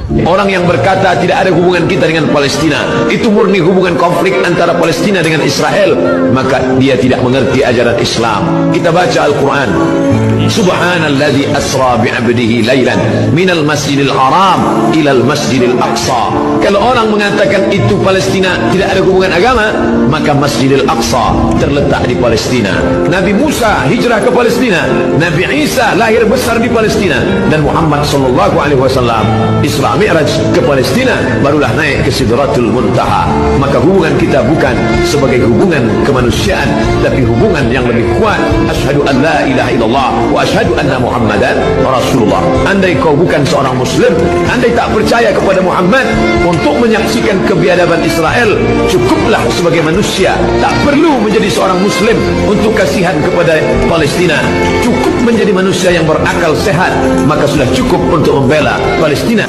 Orang yang berkata tidak ada hubungan kita dengan Palestina, itu murni hubungan konflik antara Palestina dengan Israel, maka dia tidak mengerti ajaran Islam. Kita baca Al-Quran, Subhanalladzi asra bi'abdihi laylan minal masjidil haram ilal masjidil aqsa. Kalau orang mengatakan itu Palestina tidak ada hubungan agama, maka Masjidil Aqsa terletak di Palestina. Nabi Musa hijrah ke Palestina, Nabi Isa lahir besar di Palestina, dan Muhammad SAW Isra Mi'raj ke Palestina, barulah naik ke Sidratul Muntaha. Maka hubungan kita bukan sebagai hubungan kemanusiaan, tapi hubungan yang lebih kuat. Asyhadu an la ilaha illallah wa asyhadu anna Muhammadan Rasulullah. Andai kau bukan seorang Muslim, andai tak percaya kepada Muhammad, untuk menyaksikan kebiadaban Israel cukuplah sebagai manusia, tak perlu menjadi seorang Muslim untuk kasihan kepada Palestina. Cukup menjadi manusia yang berakal sehat, maka sudah cukup untuk membela Palestina.